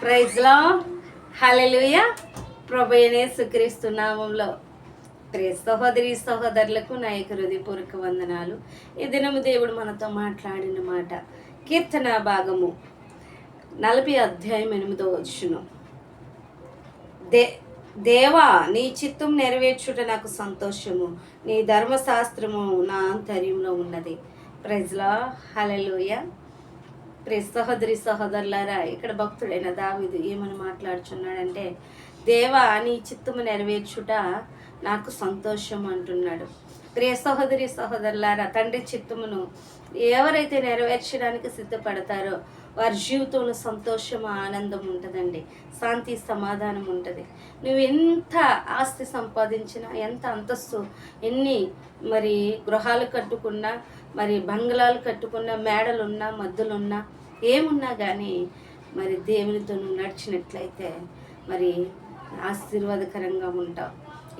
Praise లో హల్లెలూయా. ప్రభువైన యేసుక్రీస్తు నామంలో ప్రియ సహోదరి సహోదరులకు నా యొక్క హృదయపూర్వక వందనాలు. ఈ దినము దేవుడు మనతో మాట్లాడిన మాట కీర్తన భాగము 40:8. దేవా, నీ చిత్తం నెరవేర్చుట నాకు సంతోషము, నీ ధర్మశాస్త్రము నా ఆంతర్యంలో ఉన్నది. ప్రైజ్ లో హల్లెలూయా. ప్రియ సహోదరి సహోదరులారా, ఇక్కడ భక్తుడైన దావీదు ఏమని మాట్లాడుచున్నాడంటే, దేవా నీ చిత్తము నెరవేర్చుట నాకు సంతోషం అంటున్నాడు. ప్రియ సహోదరి సహోదరులారా, తండ్రి చిత్తమును ఎవరైతే నెరవేర్చడానికి సిద్ధపడతారో వారి జీవితంలో సంతోషము ఆనందం ఉంటుందండి, శాంతి సమాధానం ఉంటుంది. నువ్వు ఎంత ఆస్తి సంపాదించినా, ఎంత అంతస్తు, ఎన్ని మరి గృహాలు కట్టుకున్నా, మరి బంగ్లాలు కట్టుకున్నా, మేడలున్నా, మద్దులున్నా, ఏమున్నా కానీ మరి దేవునితో నువ్వు నడిచినట్లయితే మరి ఆశీర్వాదకరంగా ఉంటావు.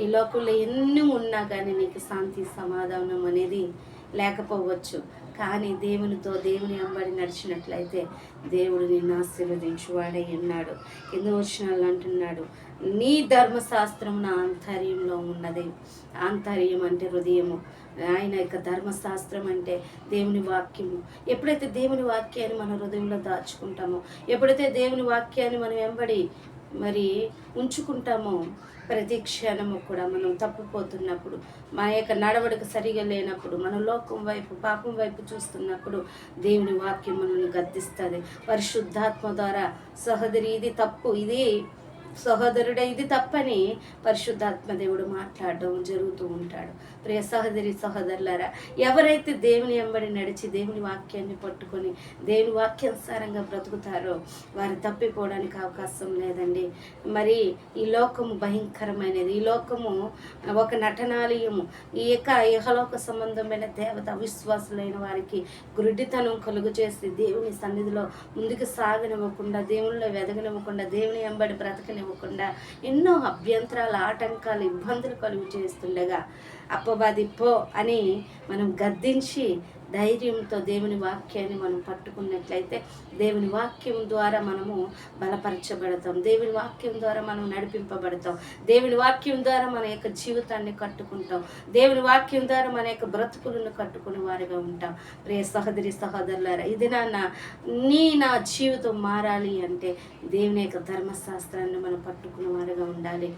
ఈ లోకంలో ఎన్ని ఉన్నా కానీ నీకు శాంతి సమాధానం అనేది లేకపోవచ్చు, కానీ దేవునితో దేవుని వెంబడి నడిచినట్లయితే దేవుడు నిన్ను ఆశీర్వదించువాడై ఉన్నాడు. కింద వచనాలు అంటున్నాడు, నీ ధర్మశాస్త్రం నా ఆంతర్యంలో ఉన్నది. ఆంతర్యం అంటే హృదయము. ఆయన యొక్క ధర్మశాస్త్రం అంటే దేవుని వాక్యము. ఎప్పుడైతే దేవుని వాక్యాన్ని మన హృదయంలో దాచుకుంటామో, ఎప్పుడైతే దేవుని వాక్యాన్ని మనం వెంబడి మరి ఉంచుకుంటామో, ప్రతి క్షణము కూడా మనం తప్పిపోతున్నప్పుడు, మన యొక్క నడవడిక సరిగా లేనప్పుడు, మన లోకం వైపు పాపం వైపు చూస్తున్నప్పుడు దేవుని వాక్యం మనల్ని గద్దిస్తుంది. పరిశుద్ధాత్మ ద్వారా సహోదరి ఇది తప్పు, ఇది సహోదరుడే ఇది తప్పని పరిశుద్ధాత్మ దేవుడు మాట్లాడడం జరుగుతూ ఉంటాడు. ప్రియ సహోదరి సహోదరులారా, ఎవరైతే దేవుని వెంబడి నడిచి దేవుని వాక్యాన్ని పట్టుకొని దేవుని వాక్యానుసారంగా బ్రతుకుతారో వారు తప్పిపోవడానికి అవకాశం లేదండి. మరి ఈ లోకము భయంకరమైనది, ఈ లోకము ఒక నటనాలయము. ఈ యొక్క ఇహలోక సంబంధమైన దేవత అవిశ్వాసులైన వారికి గురుడితనం కలుగు చేసి దేవుని సన్నిధిలో ముందుకు సాగనివ్వకుండా, దేవునిలో వెదగనివ్వకుండా, దేవుని వెంబడి బ్రతకనివ్వకుండా ఎన్నో అభ్యంతరాలు, ఆటంకాలు, ఇబ్బందులు కలుగు చేస్తుండగా అప్పవాది పో అని మనం గద్దించి ధైర్యంతో దేవుని వాక్యాన్ని మనం పట్టుకున్నట్లయితే దేవుని వాక్యం ద్వారా మనము బలపరచబడతాం, దేవుని వాక్యం ద్వారా మనం నడిపింపబడతాం, దేవుని వాక్యం ద్వారా మన యొక్క జీవితాన్ని కట్టుకుంటాం, దేవుని వాక్యం ద్వారా మన యొక్క బ్రతుకులను కట్టుకునే వారిగా ఉంటాం. ప్రియ సహోదరి సహోదరులారా, ఇది నా జీవితం మారాలి అంటే దేవుని యొక్క ధర్మశాస్త్రాన్ని మనం పట్టుకున్న వారిగా ఉండాలి.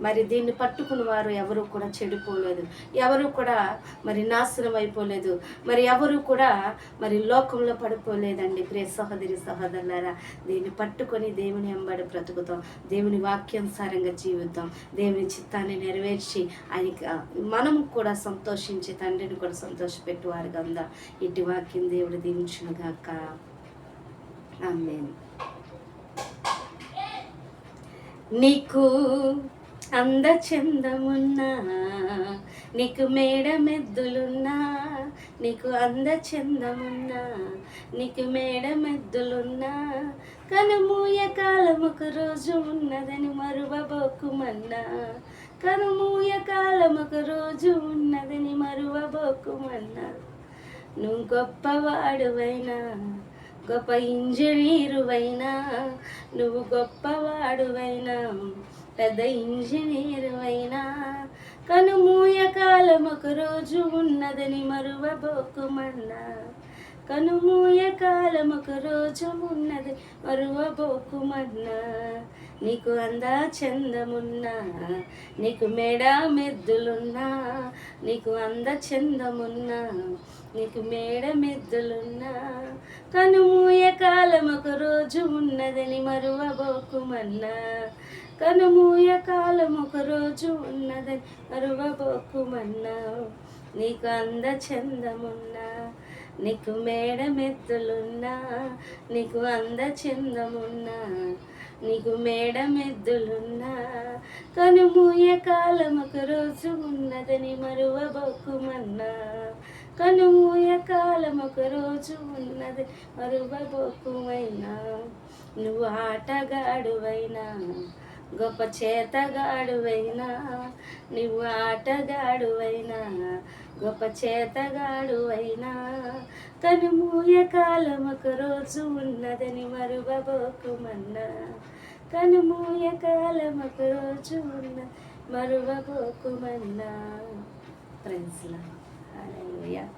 మరి దీన్ని పట్టుకున్న వారు ఎవరు కూడా చెడిపోలేదు, ఎవరు కూడా మరి నాశనం అయిపోలేదు, మరి ఎవరు కూడా మరి లోకంలో పడిపోలేదండి. ప్రియ సహోదరి సహోదరులారా, దీన్ని పట్టుకొని దేవుని వెంబడి బ్రతుకుతాం, దేవుని వాక్యానుసారంగా జీవితాం, దేవుని చిత్తాన్ని నెరవేర్చి ఆయనకి మనము కూడా సంతోషించి తండ్రిని కూడా సంతోషపెట్టువారుగా ఉందా. ఇటు వాక్యం దేవుడు దీవించునుగాక. ఆమేన్. నీకు అందచందమున్నా, నీకు మేడమెద్దులున్నా, నీకు అందచందమున్నా, నీకు మేడమెద్దులున్నా, కనుమూయ కాలం ఒక రోజు ఉన్నదని మరువబోకుమన్నా, కనుమూయ కాలం ఒక రోజు ఉన్నదని మరువబోకుమన్నా. నువ్వు గొప్పవాడువైనా, గొప్ప ఇంజనీరువైనా, నువ్వు గొప్పవాడువైనా, పెద్ద ఇంజనీరువైనా, కనుమూయ కాలం ఒక రోజు ఉన్నదని మరువబోకుమన్నా, కనుమూయ కాలం ఒక రోజు ఉన్నది మరువబోకుమన్నా. నీకు అందచందమున్నా, నీకు మేడ మెద్దులున్నా, నీకు అందచందమున్నా, నీకు మేడ మెద్దులున్నా, కనుమూయ కాలం ఒక రోజు ఉన్నదని మరువబోకుమన్నా, కనుమూయ కాలం ఒక రోజు ఉన్నదని మరువబోకుమన్నా. నీకు అందచందమున్నా, నీకు మేడమెద్దులున్నా, నీకు అందచందమున్నా, నీకు మేడమెద్దులున్నా, కనుమూయ కాలం ఒక రోజు ఉన్నదని మరువబోకుమన్నా, కనుమూయ కాలం ఒక రోజు ఉన్నది మరువబోకుమైనా. నువ్వు ఆటగాడువైనా, గొప్ప చేతగాడువైనా, నువ్వు ఆటగాడువైనా, గొప్ప చేతగాడు అయినా కనుమూయ కాలం ఒక రోజు ఉన్నదని మరువబోకుమన్నా. కనుమూయ కాలం ఒక రోజు ఉన్న మరువబోకుమన్నా. Praise lord. హల్లెలూయా.